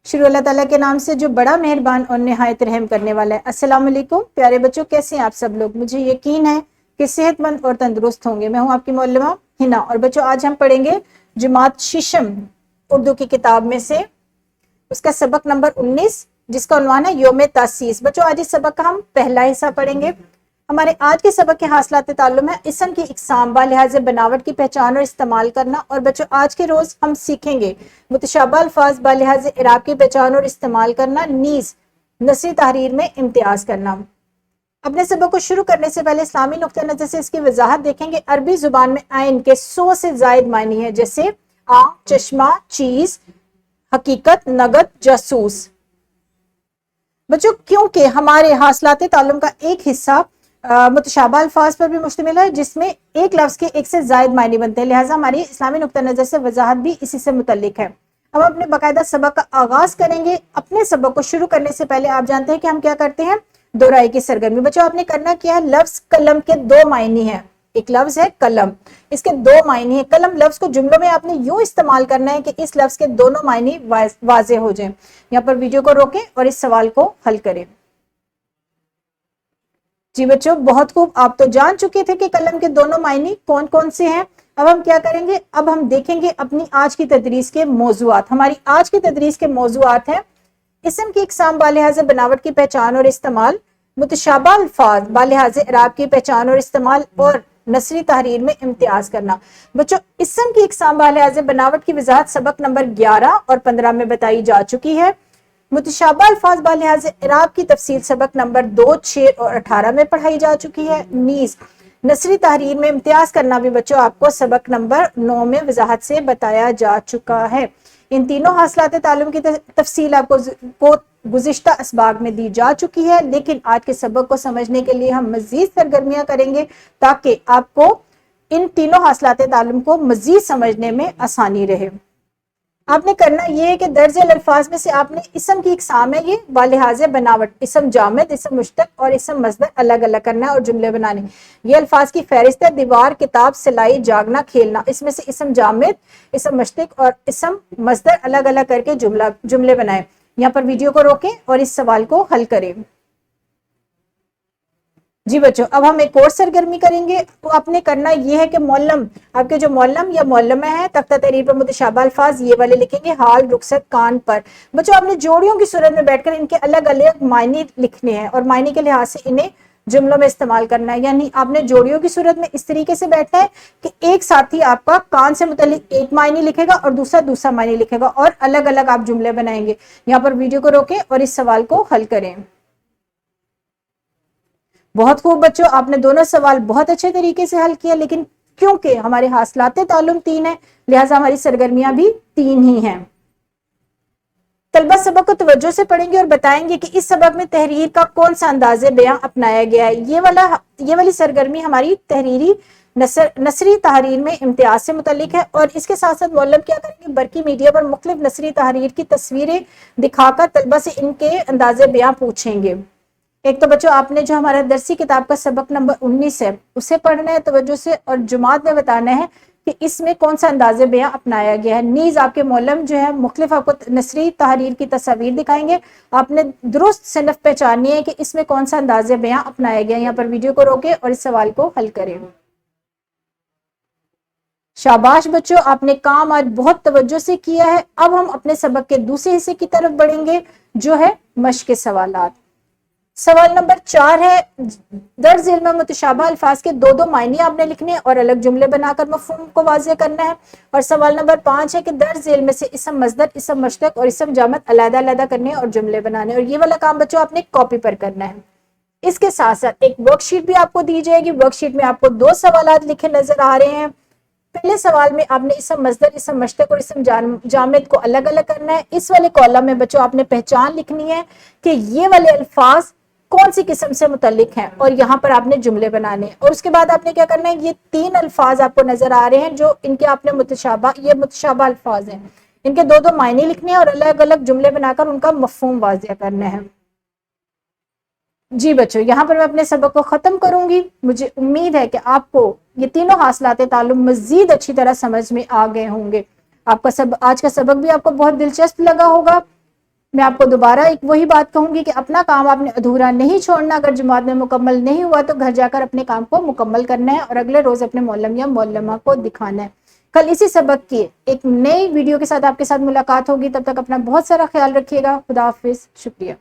शुरू अल्लाह ताला के नाम से जो बड़ा मेहरबान और निहायत रहम करने वाला है। अस्सलाम वालेकुम प्यारे बच्चों, कैसे हैं आप सब लोग। मुझे यकीन है कि सेहतमंद और तंदुरुस्त होंगे। मैं हूं आपकी मौलमा हिना और बच्चों आज हम पढ़ेंगे जमात शीशम उर्दू की किताब में से उसका सबक नंबर 19 जिसका उन्वान है यौम तासीस। बच्चों आज इस सबक का हम पहला हिस्सा पढ़ेंगे। हमारे आज के सबक के हासिलात ताल्लुम है इसम की इकसाम, बालिहाज़ बनावट की पहचान और इस्तेमाल करना। और बच्चों आज के रोज हम सीखेंगे मुतशाबा अल्फाज, बालिहाज़ इराब की पहचान और इस्तेमाल करना, नीज नस्री तहरीर में इम्तियाज करना। अपने सबक को शुरू करने से पहले इस्लामी नुक्ता नजर से इसकी वजाहत देखेंगे। अरबी जुबान में आइन के 100 से जायद मानी है, जैसे आम, चश्मा, चीज, हकीकत, नगद, जासूस। बच्चों क्योंकि हमारे हासिलात ताल्लुम का एक हिस्सा मुतशाबा अल्फाज पर भी मुश्तमिल है जिसमें एक लफ्ज के एक से जायद मायने बनते हैं, लिहाजा हमारी इस्लामी नुक्ता नजर से वजाहत भी इसी से मुतल्लिक है। अब अपने बाकायदा सबक का आगाज करेंगे। अपने सबक को शुरू करने से पहले आप जानते हैं कि हम क्या करते हैं, दोहराई की सरगर्मी। बच्चों आपने करना क्या है, लफ्ज कलम के दो मायने हैं। एक लफ्ज है कलम, इसके दो मायने हैं। कलम लफ्ज को जुमलों में आपने यूं इस्तेमाल करना है कि इस लफ्ज के दोनों मायने वाजे हो जाएं। यहाँ पर वीडियो को रोकें और इस सवाल को हल करें। जी बच्चों बहुत खूब, आप तो जान चुके थे कि कलम के दोनों मायने कौन कौन से हैं। अब हम क्या करेंगे, अब हम देखेंगे अपनी आज की तदरीस के मौजूआत। हमारी आज की तदरीस के मौजूआत हैं इसम की इकसाम, बालिहाज़ बनावट की पहचान और इस्तेमाल, मुतशाबा अल्फाज, बालिहाज़ इराब की पहचान और इस्तेमाल, और नस्री तहरीर में इम्तियाज करना। बच्चों इसम की इकसाम, बालिहाज़ बनावट की वजाहत सबक नंबर 11 और 15 में बताई जा चुकी है। मुतशाबा अल्फाज, बालिहाज़ इराब की तफसील सबक नंबर 2, 6 और 18 में पढ़ाई जा चुकी है। नीज नस्री तहरीर में इम्तियाज करना भी बच्चों आपको सबक नंबर 9 में वजाहत से बताया जा चुका है। इन तीनों हासिलात ताल्लुम की तफसील आपको गुज़िश्ता असबाग में दी जा चुकी है, लेकिन आज के सबक को समझने के लिए हम मजीद सरगर्मियां करेंगे ताकि आपको इन तीनों हासिलात ताल्लुम को मजीद समझने में आसानी रहे। आपने करना यह है कि दर्जल अल्फाज में से आपने इसम की इकसाम है ये बालिहाज़ बनावट, इसम जामिद, इसम मुश्तक और इसम मस्दर अलग अलग करना है और जुमले बनाने। ये अल्फाज की फहरिस्त है, दीवार, किताब, सिलाई, जागना, खेलना। इसमें से इसम जामिद, इसम मुश्तक और इसम मस्दर अलग अलग करके जुमले बनाए। यहाँ पर वीडियो को रोकें और इस सवाल को हल करें। जी बच्चों अब हम एक और सरगर्मी करेंगे। तो आपने करना यह है कि मौलम, आपके जो मौलम या मौलमा है तख्ता तहरीर पर मुतशाबा अल्फाज ये वाले लिखेंगे हाल, रुखसत, कान पर। बच्चों आपने जोड़ियों की सूरत में बैठकर इनके अलग अलग मायने लिखने हैं और मायने के लिहाज से इन्हें जुमलों में इस्तेमाल करना है। यानी आपने जोड़ियों की सूरत में इस तरीके से बैठना है कि एक साथी आपका कान से मुतल्लिक एक मायने लिखेगा और दूसरा मायने लिखेगा और अलग अलग आप जुमले बनाएंगे। यहाँ पर वीडियो को रोकें और इस सवाल को हल करें। बहुत खूब बच्चों, आपने दोनों सवाल बहुत अच्छे तरीके से हल किया, लेकिन क्योंकि हमारे हासिलात ताल्लुम 3 है लिहाजा हमारी सरगर्मियां भी 3 ही हैं। तलबा सबक को तवज्जो से पढ़ेंगे और बताएंगे कि इस सबक में तहरीर का कौन सा अंदाज़े बयां अपनाया गया है। ये वाली सरगर्मी हमारी तहरीरी नसरी तहरीर में इम्तियाज से मुतल्लिक है। और इसके साथ साथ मौलम क्या करेंगे, बरकी मीडिया पर मुख्तलिफ नसरी तहरीर की तस्वीरें दिखाकर तलबा से इनके अंदाज़े बयां पूछेंगे। एक तो बच्चों आपने जो हमारा दरसी किताब का सबक नंबर 19 है उसे पढ़ना है तवज्जो से और जुमात में बताना है कि इसमें कौन सा अंदाज़े बयां अपनाया गया है। नीज आपके मौलम जो है मुख्तलिफ आपको नसरी तहरीर की तस्वीर दिखाएंगे, आपने दुरुस्त सनफ पहचाननी है कि इसमें कौन सा अंदाज़े बयां अपनाया गया। यहाँ पर वीडियो को रोके और इस सवाल को हल करें। शाबाश बच्चों, आपने काम आज बहुत तवज्जो से किया है। अब हम अपने सबक के दूसरे हिस्से की तरफ बढ़ेंगे जो है मश्क सवालात। सवाल नंबर 4 है, दर्ज इल्म मुतशाबा अल्फाज के दो मायने आपने लिखने और अलग जुमले बनाकर मफहूम को वाज़ेह करना है। और सवाल नंबर 5 है कि दर्ज इल्म से इसम मस्दर, इसम मुश्तक और इसम जामिद अलग अलग करने और जुमले बनाने। और ये वाला काम बच्चों आपने कॉपी पर करना है। इसके साथ साथ एक वर्कशीट भी आपको दी जाएगी। वर्कशीट में आपको 2 सवाल लिखे नजर आ रहे हैं। पहले सवाल में आपने इसम मस्दर, इसम मुश्तक और इसम जामिद को अलग अलग करना है। इस वाले कॉलम में बच्चों आपने पहचान लिखनी है कि ये वाले अल्फाज कौन सी किस्म से मुतल्लिक हैं और यहाँ पर आपने जुमले बनाने। और उसके बाद आपने क्या करना है, ये 3 अल्फाज आपको नजर आ रहे हैं जो इनके आपने मुतशाबा अल्फाज हैं, इनके 2 मायने लिखने हैं और अलग अलग जुमले बनाकर उनका मफहूम वाज़ेह करना है। जी बच्चों यहाँ पर मैं अपने सबक को खत्म करूंगी। मुझे उम्मीद है कि आपको ये तीनों हासिलात ताल्लुम मजीद अच्छी तरह समझ में आ गए होंगे। आपका आज का सबक भी आपको बहुत दिलचस्प लगा होगा। میں آپ کو دوبارہ ایک وہی بات کہوں گی کہ اپنا کام آپ نے ادھورا نہیں چھوڑنا. اگر جماعت میں مکمل نہیں ہوا تو گھر جا کر اپنے کام کو مکمل کرنا ہے اور اگلے روز اپنے معلم یا معلمہ کو دکھانا ہے. کل اسی سبق کی ایک نئی ویڈیو کے ساتھ آپ کے ساتھ ملاقات ہوگی. تب تک اپنا بہت سارا خیال رکھیے گا. خدا حافظ. شکریہ.